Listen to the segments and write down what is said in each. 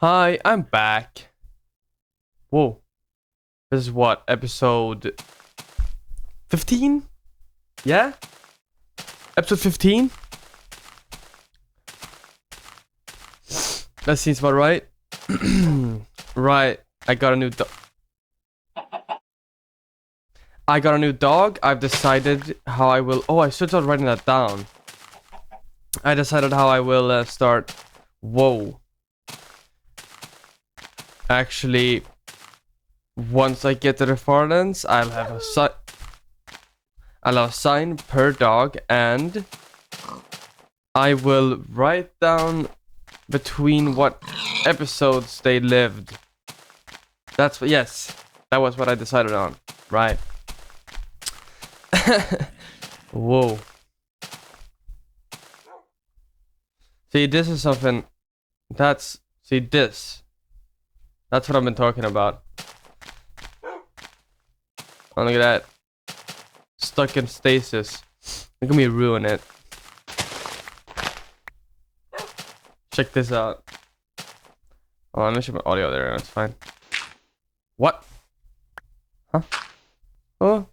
Hi, I'm back. Whoa. This is what? Episode 15? Yeah? Episode 15? That seems about right. Right. I got a new dog. I've decided how I will... Oh, I should start writing that down. I decided how I will start... Whoa. Actually, once I get to the Farlands, I'll have a sign per dog, and I will write down between what episodes they lived. That was what I decided on. Right. Whoa. See, this is something that's... See, this. That's what I've been talking about. Oh, look at that. Stuck in stasis. Look at me ruin it. Check this out. Oh, I'm gonna show my audio there. That's fine. What? Huh? Oh.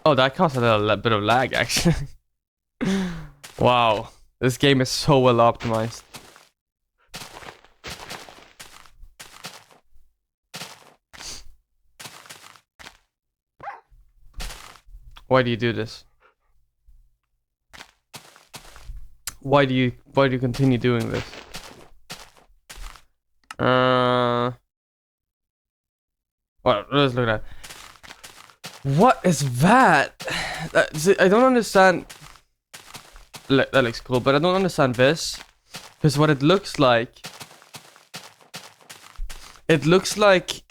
Oh, that caused a little bit of lag, actually. Wow. This game is so well optimized. Why do you do this? Why do you continue doing this? Well, let's look at that. What is that? I don't understand. That looks cool, but I don't understand this. Because what it looks like... It looks like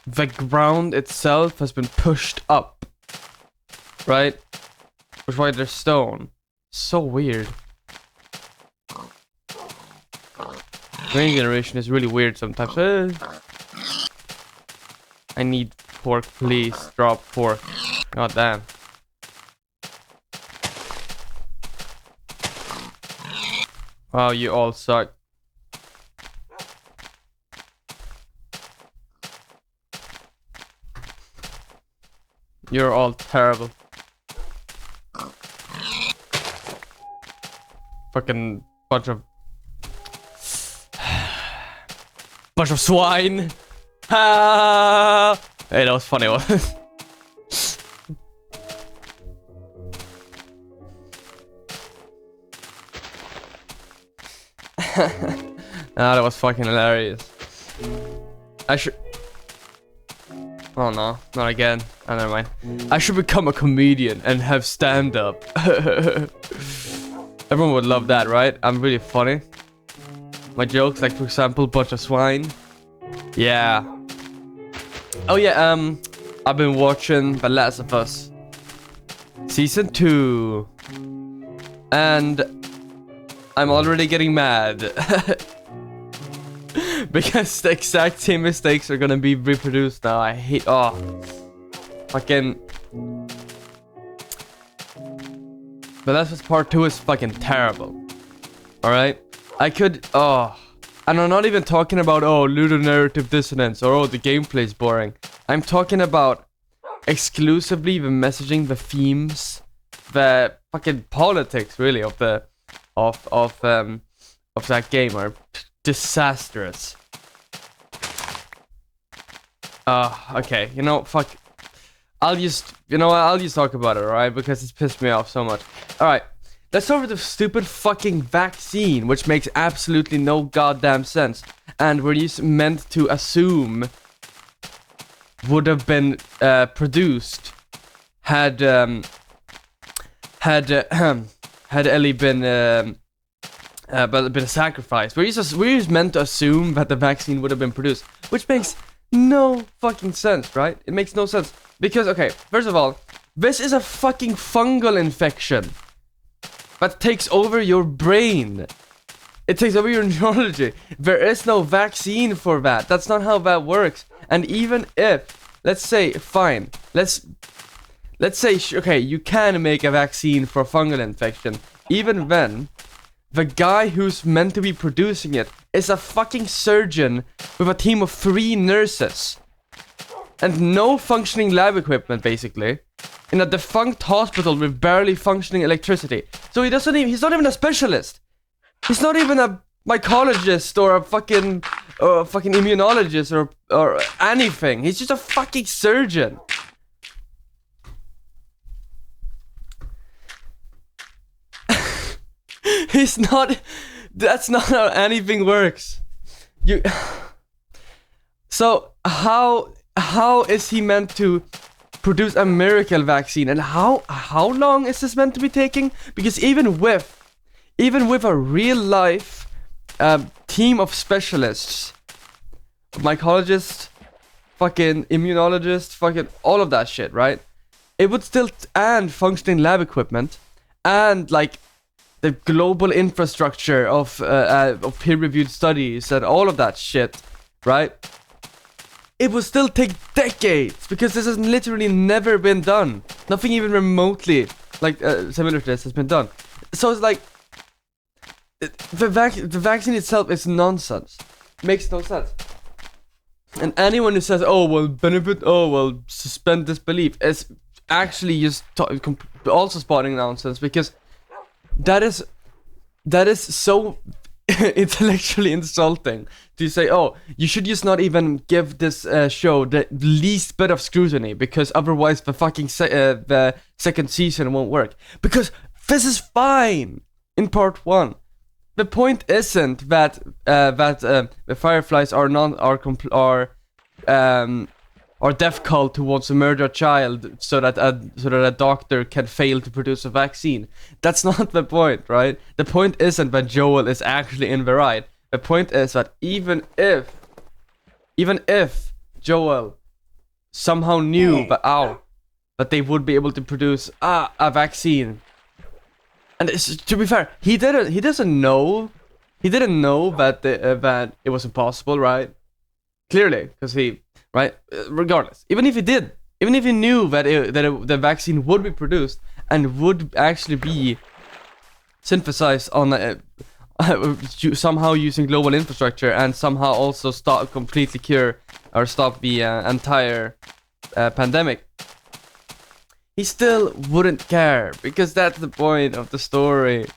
the ground itself has been pushed up. Right? Which is why there's stone. So weird. Rain generation is really weird sometimes. I need pork, please. Drop pork. God damn. Wow, you all suck. You're all terrible. Fucking bunch of swine. Ah! Hey, that was funny. That was fucking hilarious. I should... Oh no, not again. Oh, never mind. I should become a comedian and have stand-up. Everyone would love that, right? I'm really funny. My jokes, like for example, bunch of swine. Yeah. Oh yeah, I've been watching The Last of Us Season 2. And I'm already getting mad. Because the exact same mistakes are gonna be reproduced now. I hate... Oh. Fucking... But that's what part 2 is fucking terrible. Alright? I could... Oh. And I'm not even talking about, oh, ludonarrative dissonance, or oh, the gameplay's boring. I'm talking about exclusively the messaging, the themes, the fucking politics, really, of the... Of that game are disastrous. Okay, you know, fuck. I'll just talk about it, alright? Because it's pissed me off so much. Alright, let's start with the stupid fucking vaccine, which makes absolutely no goddamn sense. And we're just meant to assume would have been produced had Ellie been sacrificed. We're just meant to assume that the vaccine would have been produced, which makes no fucking sense, right? It makes no sense. Because, okay, first of all, this is a fucking fungal infection that takes over your brain. It takes over your neurology. There is no vaccine for that. That's not how that works. And even if, let's say, fine, let's say, okay, you can make a vaccine for fungal infection. Even then, the guy who's meant to be producing it is a fucking surgeon with a team of 3 nurses. And no functioning lab equipment, basically. In a defunct hospital with barely functioning electricity. So he's not even a specialist. He's not even a mycologist or a fucking immunologist or anything. He's just a fucking surgeon. He's not. That's not how anything works. So how is he meant to produce a miracle vaccine, and how long is this meant to be taking? Because even with a real life team of specialists, mycologists, fucking immunologists, fucking all of that shit, right? It would still and functioning lab equipment and like the global infrastructure of peer-reviewed studies and all of that shit, right? It would still take decades because this has literally never been done. Nothing even remotely like similar to this has been done. So it's like the vaccine itself is nonsense. Makes no sense. And anyone who says, "Oh well, benefit," "Oh well, suspend disbelief," is actually just also spotting nonsense, because that is so intellectually insulting to say, "Oh, you should just not even give this show the least bit of scrutiny because otherwise the fucking the second season won't work." Because this is fine in part 1. The point isn't that the Fireflies are deaf cult who wants to murder a child so that a doctor can fail to produce a vaccine. That's not the point, right? The point isn't that Joel is actually in the right. The point is that even if Joel somehow knew that they would be able to produce a vaccine, and to be fair, he didn't know that it was impossible, right? Clearly, because right? Regardless, even if he knew that the vaccine would be produced and would actually be synthesized on somehow using global infrastructure and somehow also completely cure or stop the entire pandemic, he still wouldn't care, because that's the point of the story.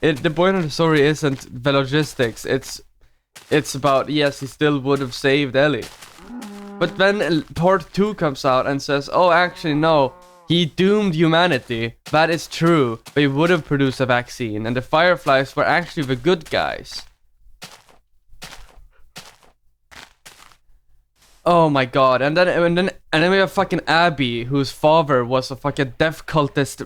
The point of the story isn't the logistics. It's about, yes, he still would have saved Ellie. But then part 2 comes out and says, "Oh, actually, no. He doomed humanity. That is true. They would have produced a vaccine. And the Fireflies were actually the good guys." Oh my god. And then we have fucking Abby, whose father was a fucking death cultist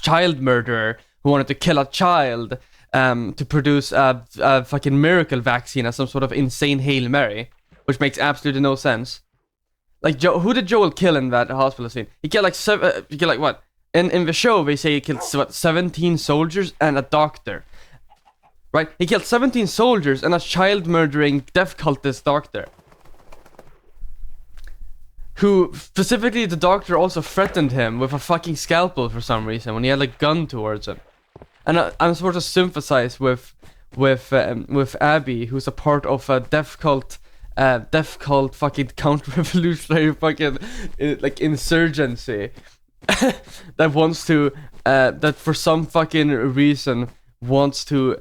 child murderer who wanted to kill a child to produce a fucking miracle vaccine as some sort of insane Hail Mary, which makes absolutely no sense. Like, who did Joel kill in that hospital scene? He killed like what? In the show, they say he killed 17 soldiers and a doctor. Right? He killed 17 soldiers and a child-murdering death cultist doctor. Who, specifically the doctor, also threatened him with a fucking scalpel for some reason when he had a gun towards him. And I'm supposed to sympathize with Abby, who's a part of a death cult fucking counter-revolutionary fucking like insurgency that wants to that for some fucking reason wants to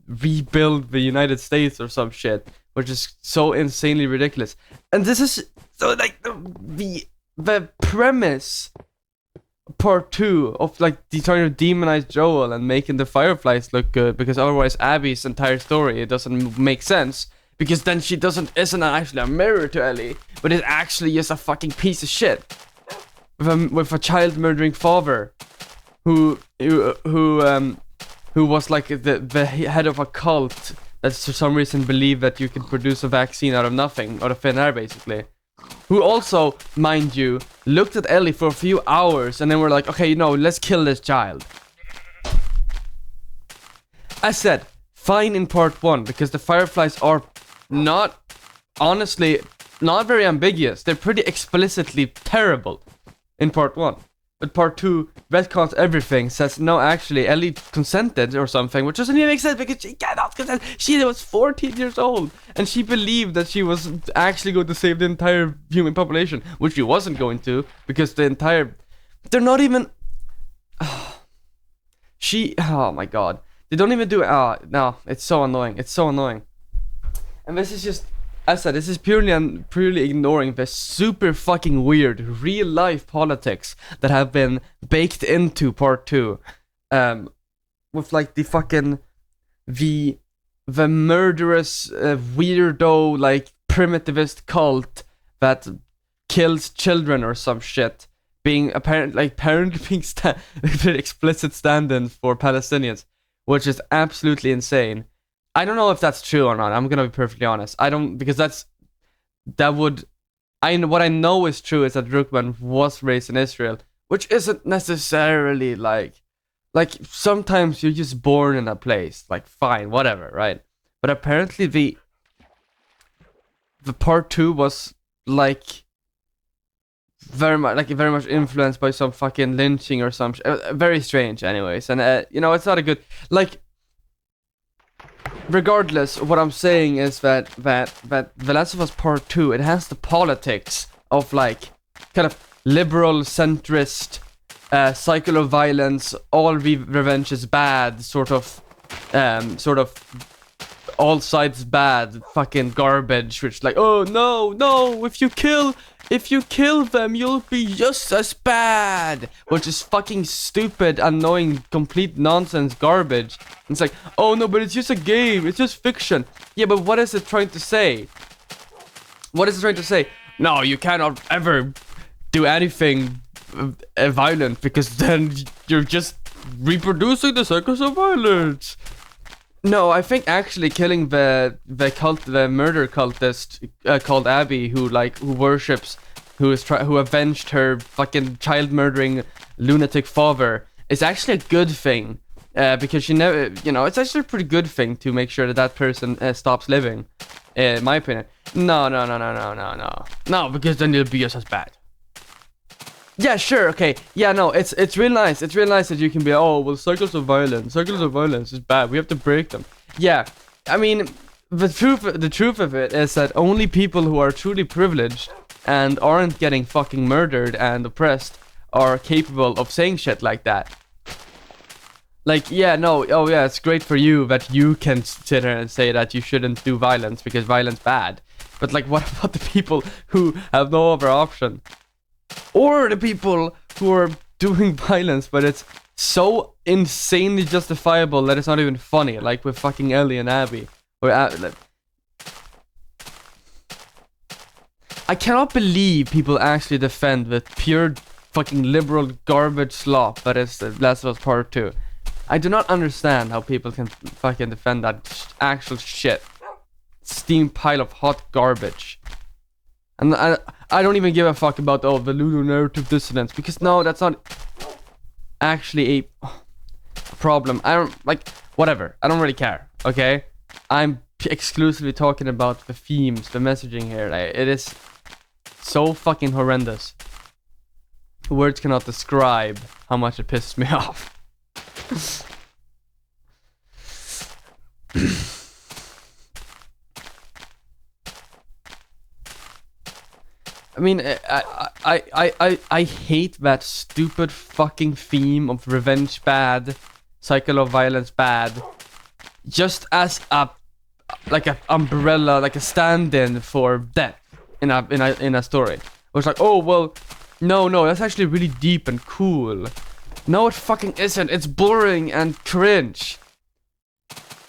rebuild the United States or some shit, which is so insanely ridiculous. And this is so like the premise part 2 of like trying to demonize Joel and making the Fireflies look good, because otherwise Abby's entire story, it doesn't make sense. Because then she isn't actually a mirror to Ellie, but is actually just a fucking piece of shit with a child murdering father, who was like the head of a cult that for some reason believed that you can produce a vaccine out of nothing, out of thin air, basically. Who also, mind you, looked at Ellie for a few hours and then were like, "Okay, let's kill this child." I said, fine in part 1, because the Fireflies are honestly not very ambiguous. They're pretty explicitly terrible in part 1. but part 2 retcons everything, says no, actually Ellie consented or something, which doesn't even make sense because she cannot consent. She was 14 years old and she believed that she was actually going to save the entire human population, which she wasn't going to, because they're not even oh my god, they don't even do it. No, it's so annoying, and this is just, as I said, this is purely ignoring the super fucking weird real life politics that have been baked into part 2, with like the fucking the murderous weirdo like primitivist cult that kills children or some shit being apparently being explicit stand-ins for Palestinians, which is absolutely insane. I don't know if that's true or not. I'm gonna be perfectly honest. I don't, because what I know is true is that Rukman was raised in Israel, which isn't necessarily like sometimes you're just born in a place, like fine, whatever, right? But apparently the part 2 was like very much influenced by some fucking lynching or some very strange, anyways. And you know, it's not a good, like, regardless, what I'm saying is that The Last of Us Part 2, it has the politics of like kind of liberal centrist cycle of violence, all revenge is bad, sort of all sides bad fucking garbage, which like, oh no, if you kill them you'll be just as bad, which is fucking stupid, annoying, complete nonsense garbage. And it's like, oh no, but it's just a game, it's just fiction. Yeah, but what is it trying to say? No, you cannot ever do anything violent, because then you're just reproducing the cycles of violence. No, I think actually killing the murder cultist called Abby, who avenged her fucking child murdering lunatic father, is actually a good thing, because she never, you know, it's actually a pretty good thing to make sure that person stops living, in my opinion. No, because then you'll be just as bad. Yeah, sure, okay. Yeah, no, it's real nice. It's real nice that you can be, oh, well, cycles of violence is bad. We have to break them. Yeah, I mean, the truth of it is that only people who are truly privileged and aren't getting fucking murdered and oppressed are capable of saying shit like that. Like, yeah, no, oh yeah, it's great for you that you can sit here and say that you shouldn't do violence because violence bad. But like, what about the people who have no other option? Or the people who are doing violence, but it's so insanely justifiable that it's not even funny, like with fucking Ellie and Abby. Or I cannot believe people actually defend the pure fucking liberal garbage slop that is The Last of Us Part 2. I do not understand how people can fucking defend that actual shit. Steam pile of hot garbage. And I don't even give a fuck about, oh, the ludonarrative dissonance, because no, that's not actually a problem. I don't, like, whatever. I don't really care, okay? I'm exclusively talking about the themes, the messaging here. Like, it is so fucking horrendous. Words cannot describe how much it pisses me off. I mean, I hate that stupid fucking theme of revenge bad, cycle of violence bad, just as a umbrella, like a stand-in for death in a story. It was like, oh well, no, that's actually really deep and cool. No, it fucking isn't. It's boring and cringe.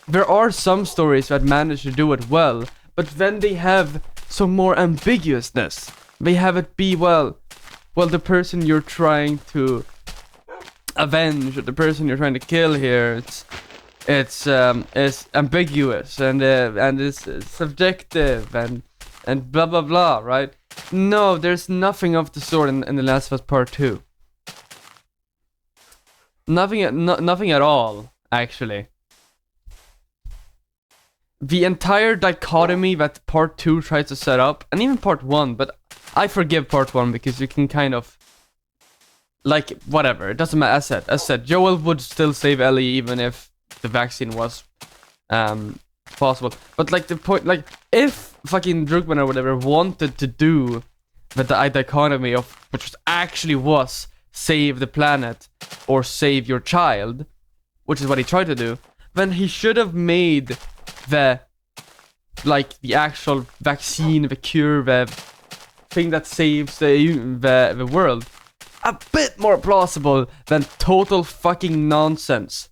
There are some stories that manage to do it well, but then they have some more ambiguousness. They have it be, well, the person you're trying to avenge, or the person you're trying to kill here, it's ambiguous and it's subjective and blah blah blah, right? No, there's nothing of the sort in The Last of Us Part 2. Nothing at all, actually. The entire dichotomy that Part 2 tries to set up, and even Part 1, but I forgive Part 1 because you can kind of like, whatever, it doesn't matter. As said, Joel would still save Ellie even if the vaccine was possible. But like the point, like, if fucking Drugman or whatever wanted to do the dichotomy of which actually was save the planet or save your child, which is what he tried to do, then he should have made the actual vaccine, the cure, the thing that saves the world a bit more plausible than total fucking nonsense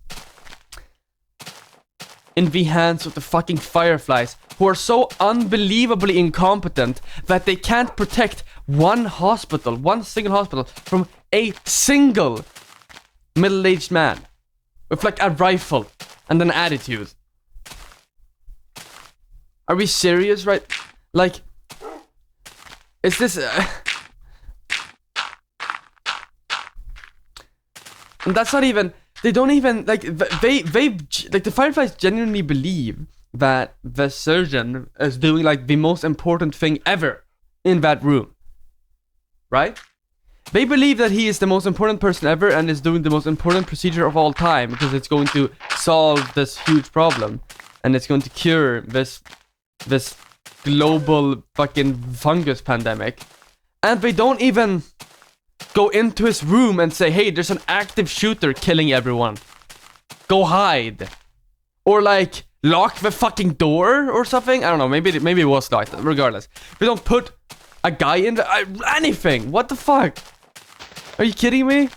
in the hands of the fucking Fireflies, who are so unbelievably incompetent that they can't protect one single hospital from a single middle-aged man with like a rifle and an attitude. Are we serious, right? Like, is this and that's not even, they don't even, like, they like, the Fireflies genuinely believe that the surgeon is doing like the most important thing ever in that room, right? They believe that he is the most important person ever and is doing the most important procedure of all time because it's going to solve this huge problem and it's going to cure this global fucking fungus pandemic. And they don't even go into his room and say, hey, there's an active shooter killing everyone, go hide, or like lock the fucking door or something. I don't know, maybe it was locked. Regardless, they don't put a guy in the anything. What the fuck? Are you kidding me?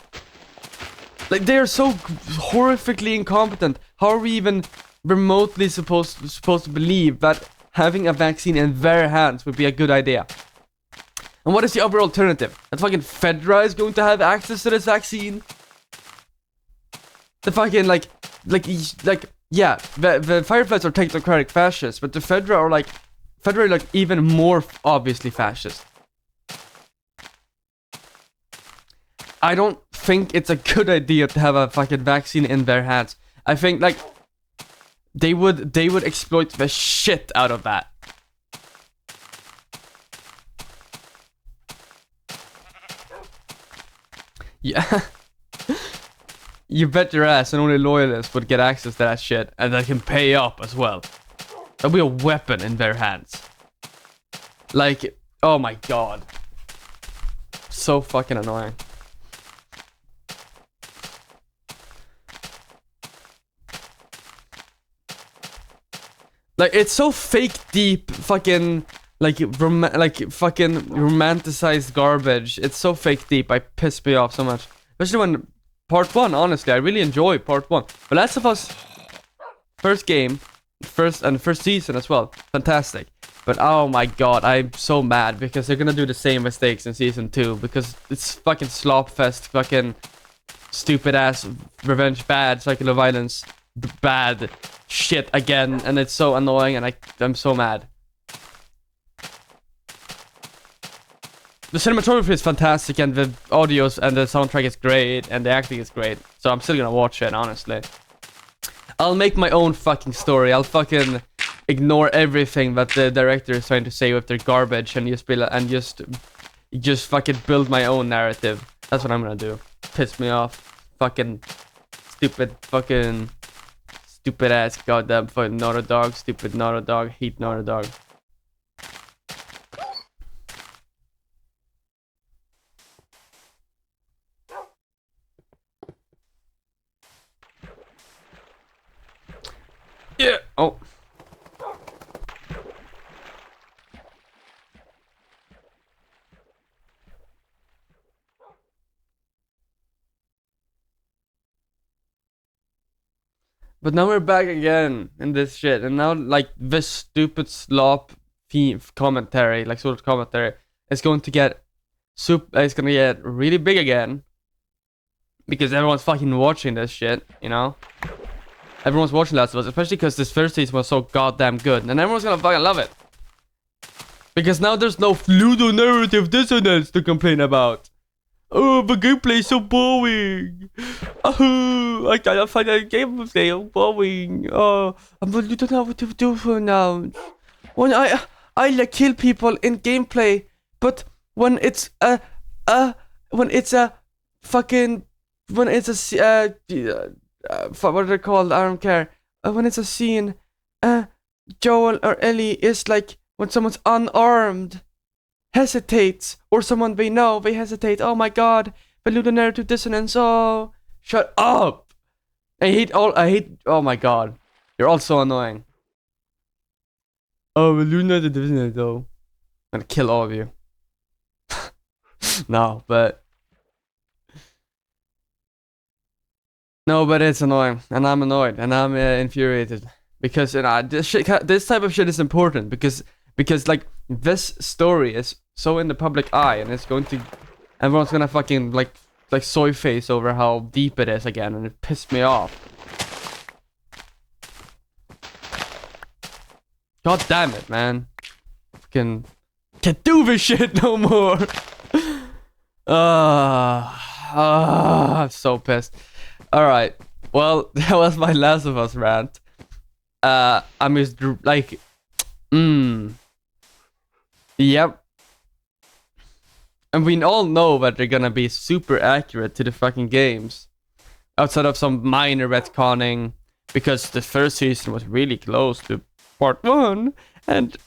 Like, they are so horrifically incompetent. How are we even remotely supposed to believe that having a vaccine in their hands would be a good idea? And what is the other alternative? That fucking Fedra is going to have access to this vaccine? The fucking, yeah, the Fireflies are technocratic fascists, but the Fedra are like even more obviously fascist. I don't think it's a good idea to have a fucking vaccine in their hands. I think, like, they would exploit the shit out of that. Yeah. You bet your ass and only loyalists would get access to that shit, and they can pay up as well. That'll be a weapon in their hands. Like, oh my god. So fucking annoying. Like, it's so fake deep, fucking, like, fucking romanticized garbage. It's so fake deep, I piss me off so much. Especially when part 1, honestly, I really enjoy part 1. But Last of Us, first game, first season as well, fantastic. But oh my god, I'm so mad because they're gonna do the same mistakes in season 2 because it's fucking slopfest, fucking stupid ass revenge, bad cycle of violence, bad shit again, and it's so annoying, and I'm so mad. The cinematography is fantastic, and the audios and the soundtrack is great, and the acting is great. So I'm still gonna watch it, honestly. I'll make my own fucking story. I'll fucking ignore everything that the director is trying to say with their garbage, and just fucking build my own narrative. That's what I'm gonna do. Piss me off. Fucking stupid ass goddamn fucking Naughty Dog. Stupid Naughty Dog. Hate Naughty Dog. Yeah. Oh. But now we're back again in this shit, and now like this stupid slop commentary, like sort of commentary, is going to get it's gonna get really big again because everyone's fucking watching this shit, you know. Everyone's watching Last of Us, especially because this first season was so goddamn good, and everyone's gonna fucking love it because now there's no ludonarrative dissonance to complain about. Oh, the gameplay is so boring. Oh, I cannot find a gameplay so boring. Oh, but you don't know what to do for now. When I like kill people in gameplay, but when it's a fucking when it's what are they called? I don't care. When it's a scene, Joel or Ellie is like when someone's unarmed, hesitates, or someone they know they hesitate. Oh my god, the narrative dissonance. Oh, shut up! I hate. Oh my god, you're all so annoying. Oh, the narrative dissonance though. I'm gonna kill all of you. No, but it's annoying, and I'm annoyed, and I'm infuriated because this type of shit is important because like this story is so in the public eye, and it's going to everyone's gonna fucking like soy face over how deep it is again, and it pissed me off. God damn it, man! Fucking can't do this shit no more. I'm so pissed. Alright, well, that was my Last of Us rant. I'm just like, yep. And we all know that they're gonna be super accurate to the fucking games. Outside of some minor retconning, because the first season was really close to part 1, and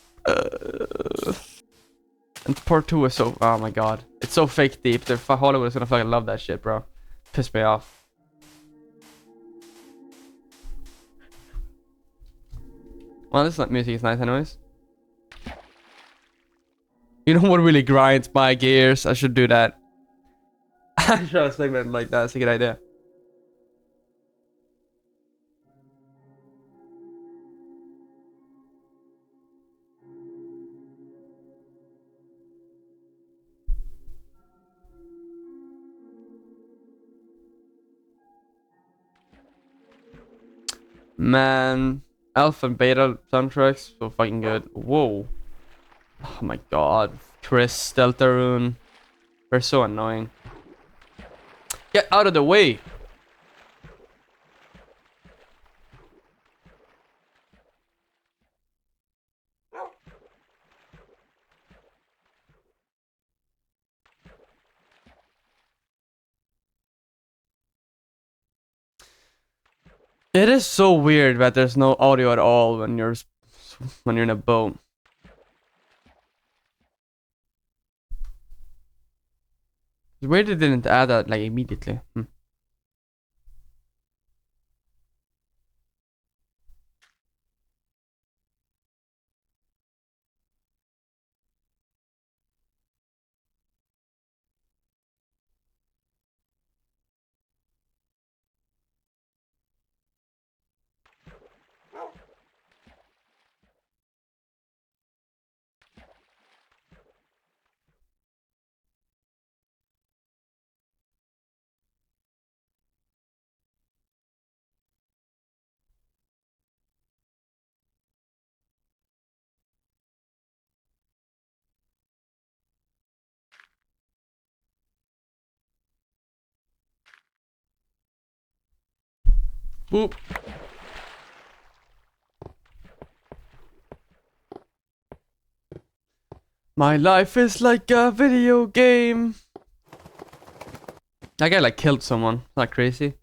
part 2 is so, oh my god. It's so fake deep. Hollywood is gonna fucking love that shit, bro. Piss me off. Well, this music is nice anyways. You know what really grinds my gears? I should do that. I should have a segment like that. That's a good idea. Man, alpha and beta soundtracks so fucking good. Whoa. Oh my god. Chris, Deltarune. They're so annoying. Get out of the way! It is so weird that there's no audio at all when you're in a boat. Where they didn't add that like immediately. Boop. My life is like a video game. That guy like killed someone. Not crazy.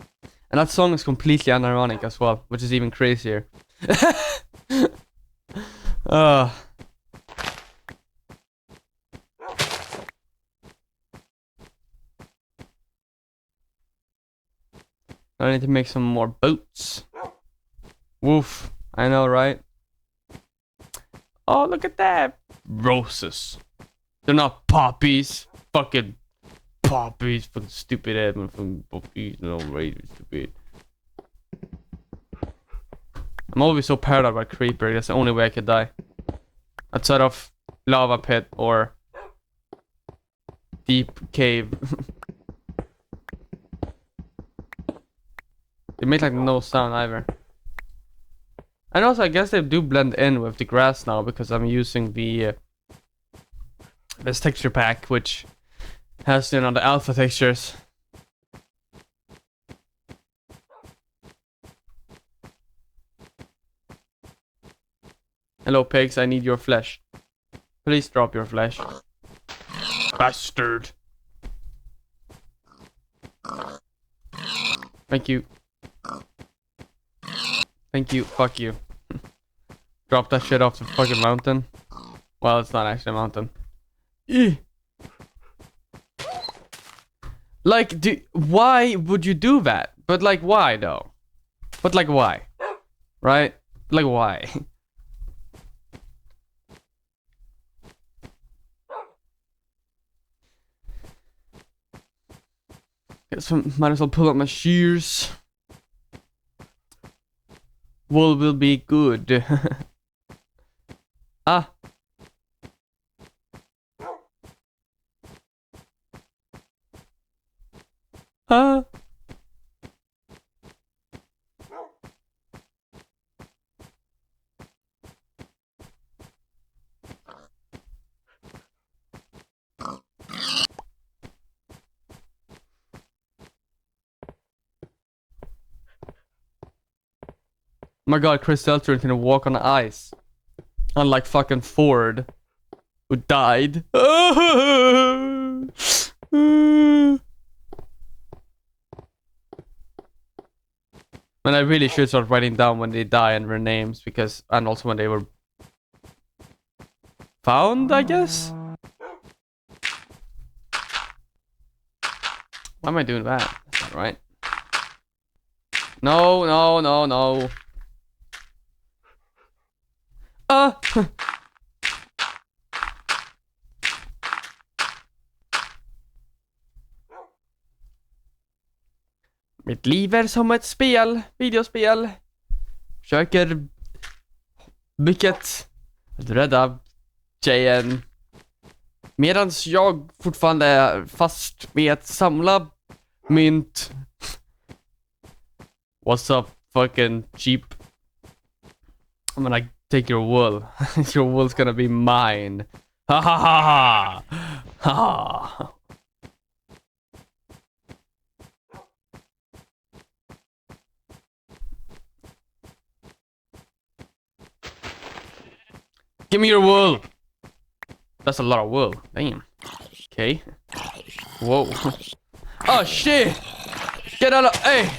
And that song is completely unironic as well, which is even crazier. I need to make some more boats. Woof. I know, right? Oh, look at that. Roses. They're not poppies. Fucking poppies. Fucking stupid head. Fucking poppies. No, right. Stupid. I'm always so paranoid about creeper. That's the only way I could die. Outside of lava pit or deep cave. They make like no sound either. And also I guess they do blend in with the grass now because I'm using the this texture pack which has, you know, the alpha textures. Hello pigs, I need your flesh. Please drop your flesh. Bastard. Thank you. Thank you. Fuck you. Drop that shit off the fucking mountain. Well, it's not actually a mountain. Eeh. Like, why would you do that? But like, why though? But like, why? Right? Like, why? Guess I might as well pull up my shears. Wool will be good. Ah. Ah. Oh my god, Chris Elton can walk on ice. Unlike fucking Ford, who died. And I really should start writing down when they die and their names, because, and also when they were found, I guess? Why am I doing that? That's not right. No, no, no, no. Mitt liv är som ett spel, videospel. Försöker mycket rädda tjejen. Medans jag fortfarande är fast med att samla mynt. What's up, fucking cheap? I'm gonna take your wool. Your wool's gonna be mine. Ha ha ha ha! Ha! Give me your wool! That's a lot of wool. Damn. Okay. Whoa. Oh shit! Get out of... Hey!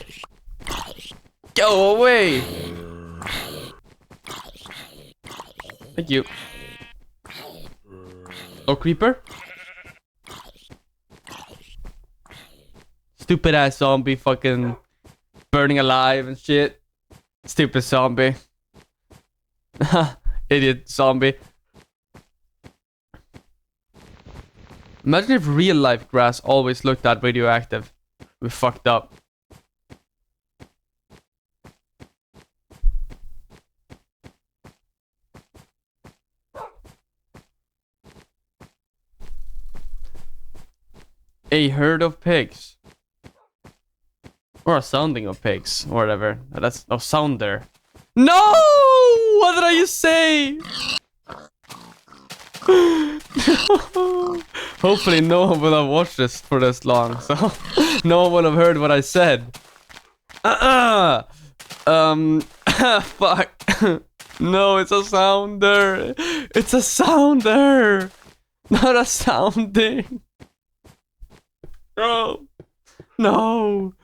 Go away! Thank you. Oh, creeper? Stupid ass zombie fucking burning alive and shit. Stupid zombie. Idiot zombie. Imagine if real life grass always looked that radioactive. We fucked up. A herd of pigs. Or a sounding of pigs, or whatever. That's no sounder. No! What did I just say? Hopefully no one will have watched this for this long, so no one will have heard what I said. Fuck. No, it's a sounder. It's a sounder. Not a sounding. No. No.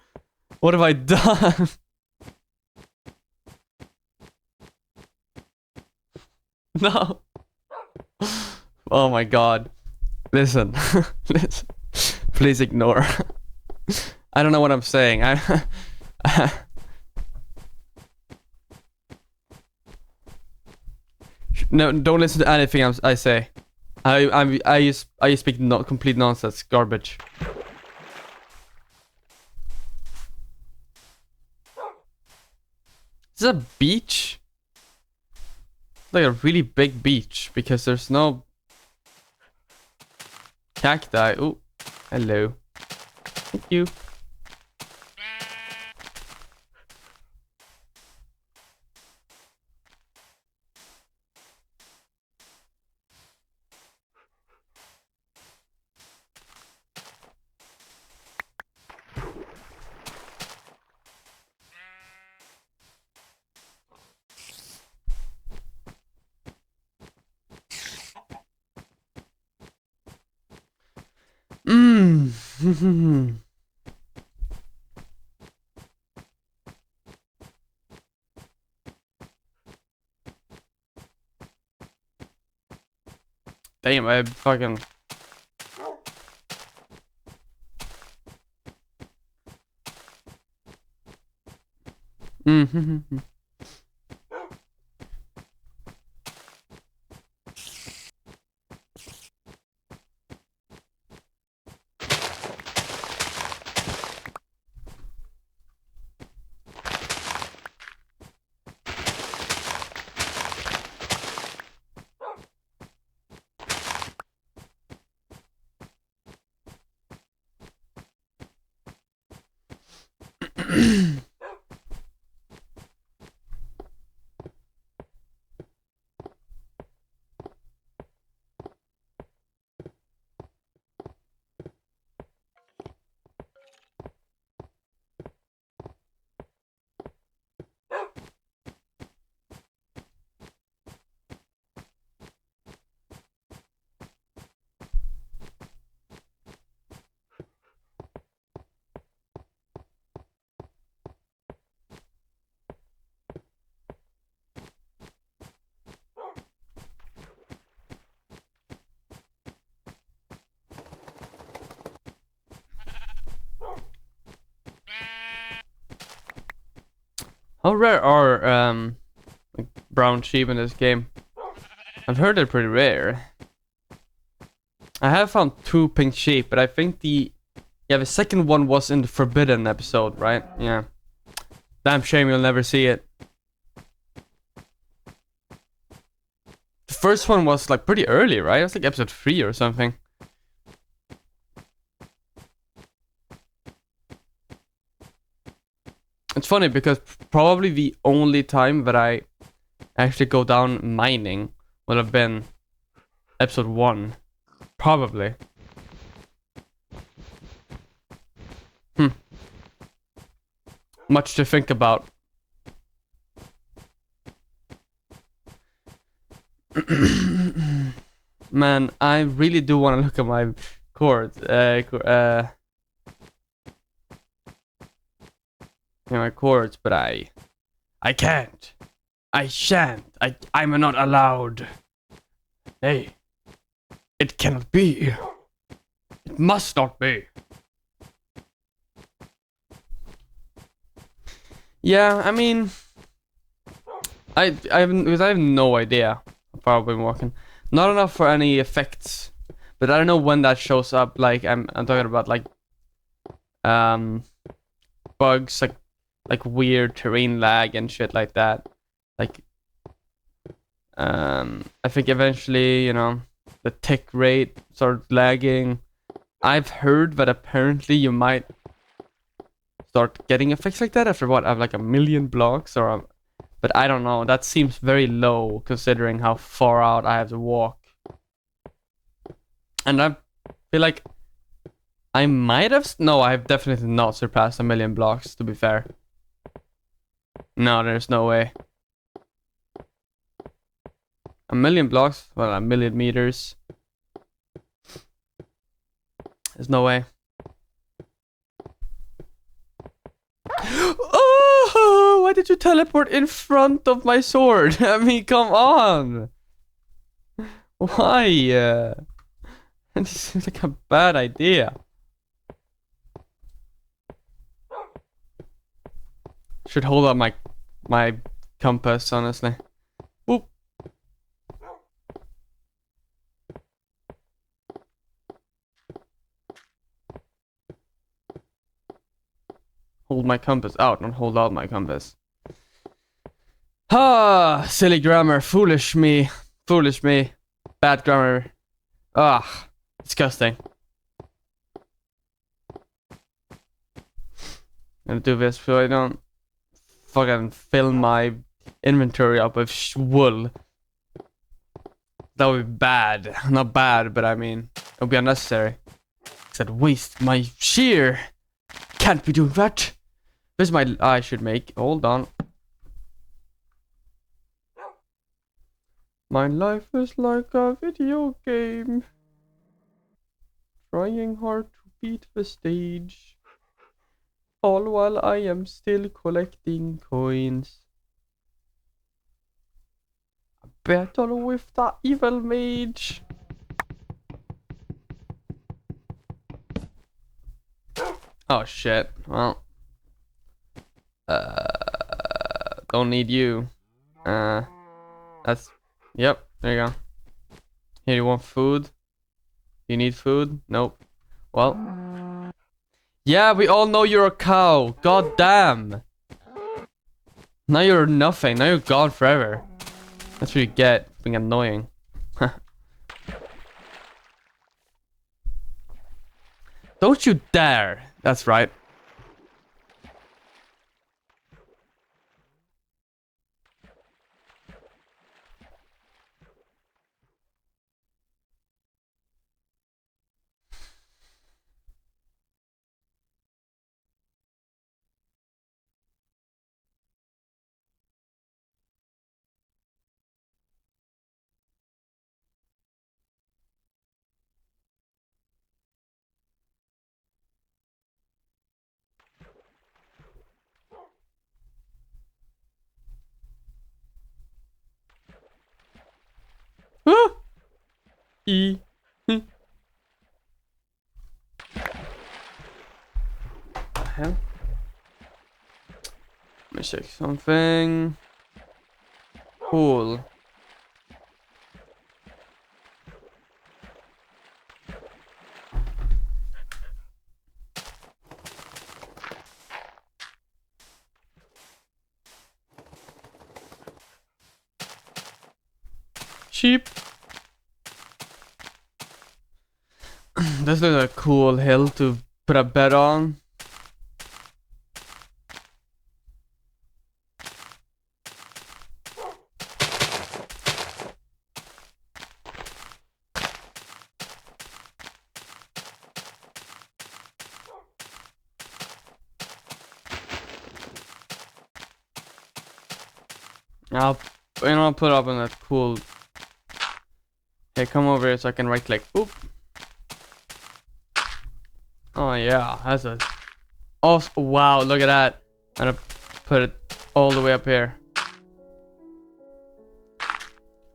What have I done? No. Oh my god. Listen. Listen. Please ignore. I don't know what I'm saying. No, don't listen to anything I say. I speak complete nonsense, garbage. Is this a beach? Like a really big beach, because there's no cacti. Oh, hello. Thank you. Damn, I fucking... Mm-hmm. How rare are like brown sheep in this game? I've heard they're pretty rare. I have found 2 pink sheep, but I think the second one was in the forbidden episode, right? Yeah. Damn shame you'll never see it. The first one was like pretty early, right? It was like episode 3 or something. It's funny because probably the only time that I actually go down mining would have been episode 1. Probably. Much to think about. Man, I really do want to look at my chords. My chords, but I can't. I shan't. I'm not allowed. Hey, it cannot be. It must not be. Yeah, I mean, I have no idea how far I've been walking. Not enough for any effects, but I don't know when that shows up. Like I'm talking about like bugs, like weird terrain lag and shit like that. Like I think eventually, you know, the tick rate started lagging. I've heard that apparently you might start getting effects like that after what? I have like 1,000,000 blocks or but I don't know. That seems very low considering how far out I have to walk. And I feel like I might have... No, I've definitely not surpassed 1,000,000 blocks, to be fair. No, there's no way. 1,000,000 blocks? Well, 1,000,000 meters. There's no way. Oh, why did you teleport in front of my sword? I mean, come on. Why? This seems like a bad idea. Should hold up my compass, honestly. Whoop. Hold my compass out, not hold out my compass. Ah, silly grammar. Foolish me. Foolish me. Bad grammar. Ah, disgusting. I'm gonna do this so I don't fucking fill my inventory up with wool. That would be bad. Not bad, but I mean, it would be unnecessary. I'd waste my shear. Can't be doing that. This is my... I should make... Hold on. My life is like a video game. Trying hard to beat the stage. All while I am still collecting coins. A battle with the evil mage. Oh shit. Well. Don't need you. That's. Yep. There you go. Here, you want food? You need food? Nope. Well. Yeah, we all know you're a cow. God damn. Now you're nothing. Now you're gone forever. That's what you get being annoying. Don't you dare. That's right. Ah! E. Hell? Let me check something. Cool. Sheep. This looks like a cool hill to put a bed on. I'll put it up on that cool. Okay, come over here so I can right click. Oop. Oh yeah, that's a. Oh wow, look at that. I'm gonna put it all the way up here.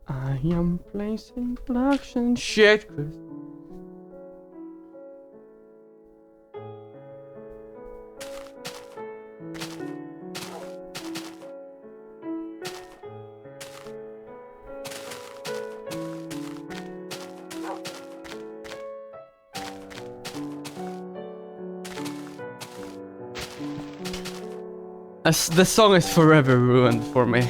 I am placing production shit. This song is forever ruined for me.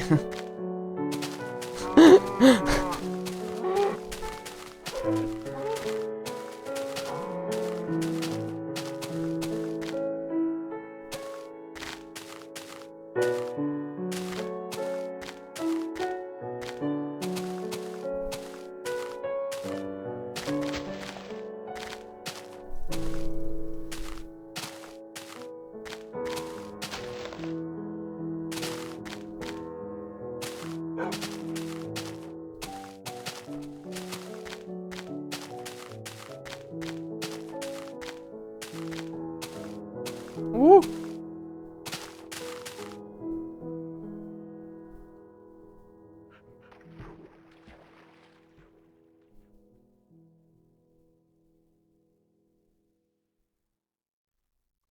Woo.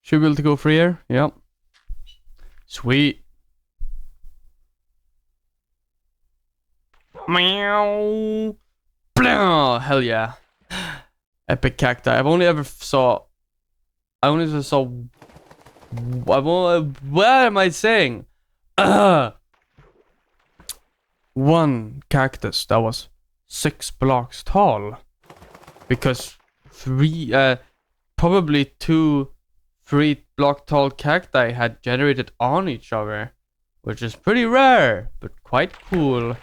Should be able to go free here? Yep. Sweet. Meow. Blah. Hell yeah. Epic cacti. I only ever saw. What am I saying? One cactus that was 6 blocks tall. Because probably 2 3-block tall cacti had generated on each other. Which is pretty rare, but quite cool.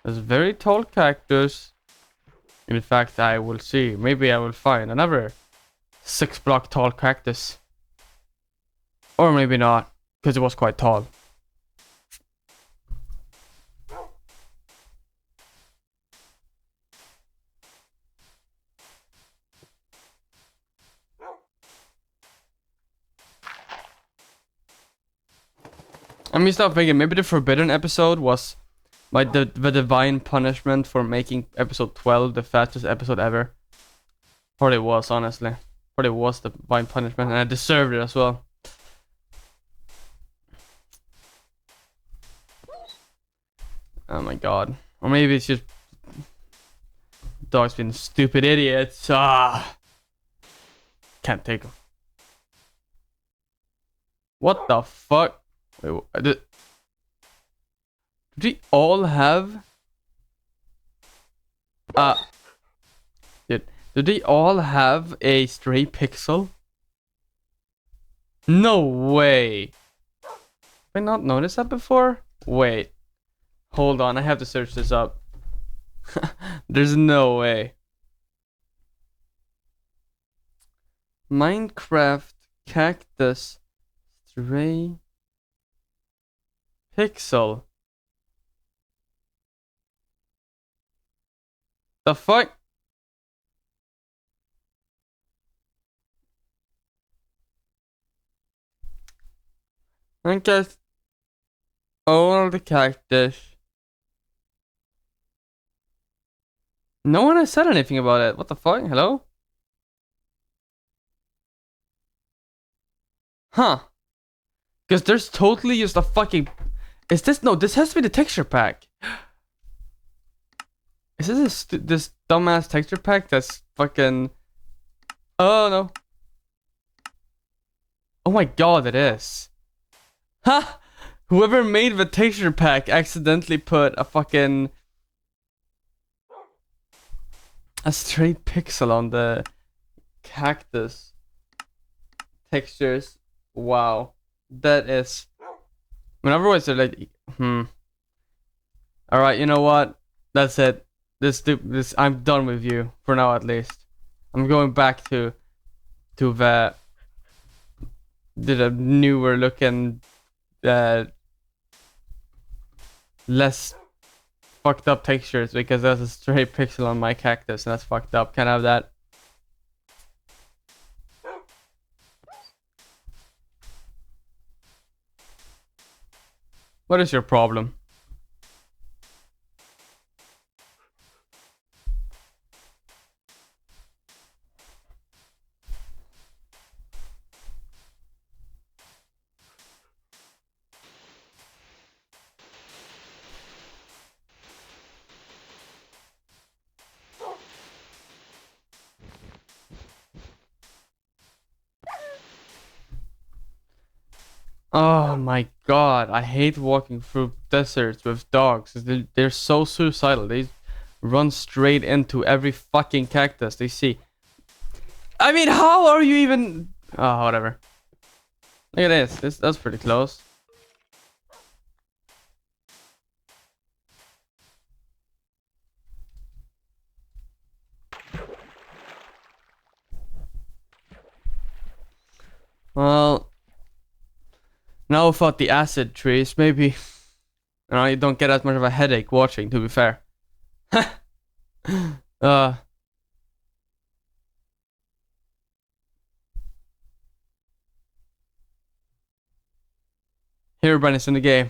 There's a very tall cactus. In fact, I will see. Maybe I will find another 6-block tall cactus. Or maybe not, because it was quite tall. I mean, stop thinking. Maybe the forbidden episode was the divine punishment for making episode 12 the fastest episode ever. Probably was, honestly. Probably was the divine punishment, and I deserved it as well. Oh my god. Or maybe it's just dogs being stupid idiots. Ah, can't take them. What the fuck? Wait, did we all have? Did they all have a stray pixel? No way. Have I not noticed that before? Wait. Hold on, I have to search this up. There's no way. Minecraft cactus stray pixel. The fuck? I guess all the cactus. No one has said anything about it. What the fuck? Hello? Huh. Because there's totally just a fucking... Is this... No, this has to be the texture pack. Is this dumbass texture pack that's fucking... Oh, no. Oh my god, it is. Ha! Whoever made the texture pack accidentally put a fucking... a stray pixel on the cactus textures. Wow. That is... I mean, otherwise they're like... Alright, you know what? That's it. This I'm done with you. For now, at least. I'm going back to the newer looking... less fucked up textures, because there's a stray pixel on my cactus and that's fucked up. Can't have that. What is your problem? Oh my god, I hate walking through deserts with dogs. They're so suicidal. They run straight into every fucking cactus they see. I mean, how are you even... Oh, whatever. Look at this. That's pretty close. Well... Now without the acid trees, maybe... You know, you don't get as much of a headache watching, to be fair. Herobrine is in the game.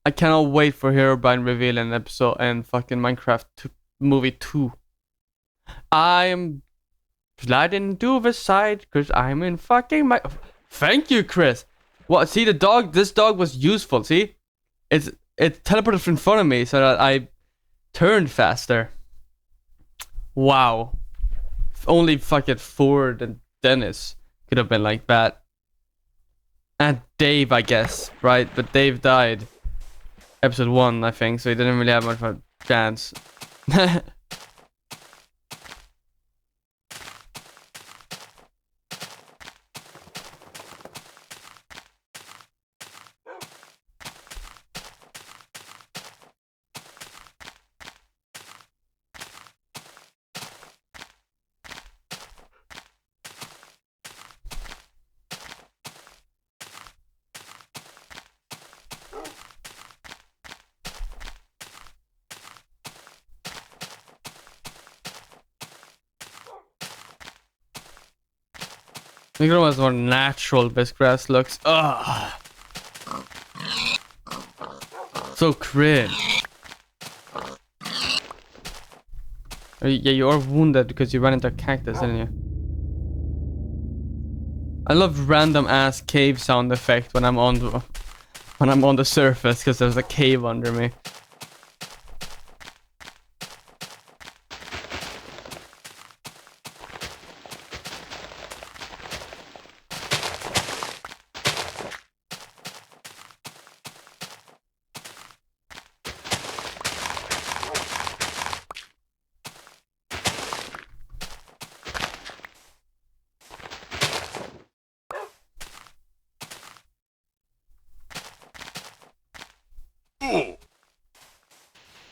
I cannot wait for Herobrine reveal an episode and fucking Minecraft movie 2. I'm sliding into the side because I'm in fucking my... Thank you, Chris. What? See, the dog, this dog was useful, see? It teleported in front of me so that I turned faster. Wow. If only fucking Ford and Dennis could have been like that. And Dave, I guess, right? But Dave died. Episode 1, I think, so he didn't really have much of a chance. Look at how much more natural this grass looks. Ugh. So cringe. Yeah, you are wounded because you ran into a cactus, didn't you? I love random ass cave sound effect when I'm on the surface because there's a cave under me.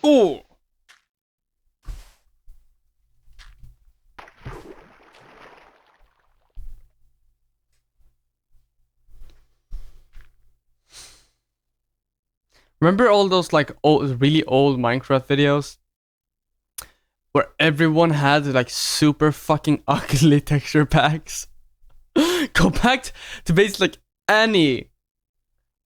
Oh. Remember all those like old, really old Minecraft videos where everyone had like super fucking ugly texture packs? Go back to basically like any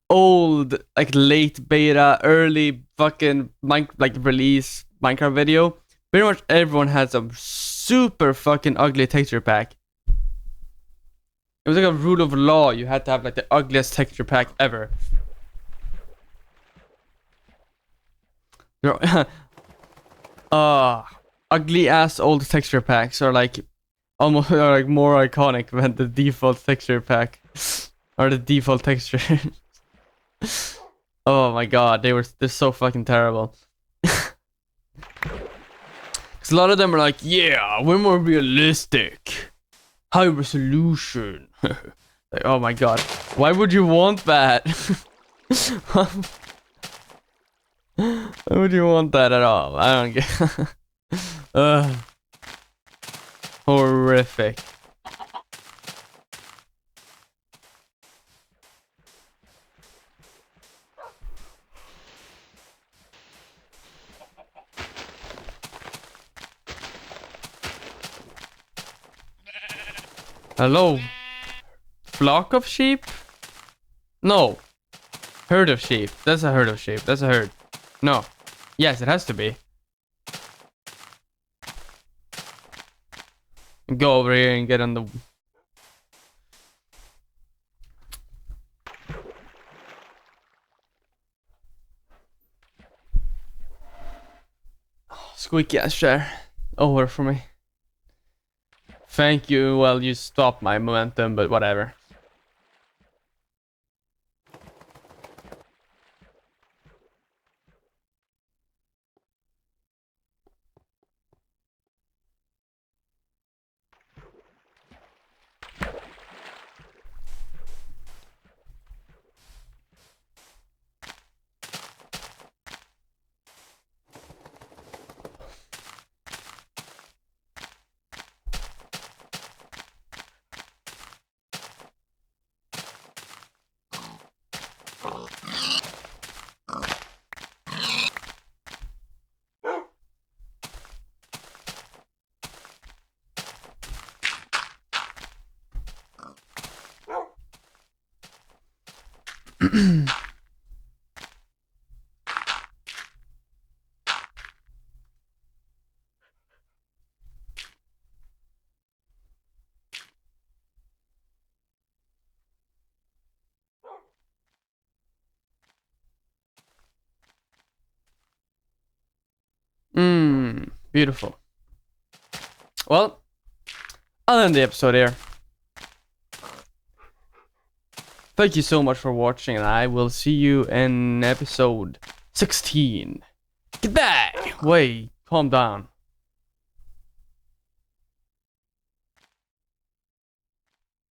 old like late beta, early fucking release Minecraft video. Pretty much everyone had some super fucking ugly texture pack. It was like a rule of law. You had to have like the ugliest texture pack ever. Ugly ass old texture packs are like almost are like more iconic than the default texture pack or the default texture. Oh my god, they're so fucking terrible. Cause a lot of them are like, yeah, we're more realistic, high resolution. Like, oh my god, why would you want that? Why would you want that at all? I don't get. Horrific. Hello? Flock of sheep? No. Herd of sheep. That's a herd of sheep. That's a herd. No. Yes, it has to be. Go over here and get on the... Squeaky ass chair. Over for me. Thank you. Well, you stopped my momentum, but whatever. Beautiful. Well, I'll end the episode here. Thank you so much for watching, and I will see you in episode 16. Goodbye! Wait, calm down.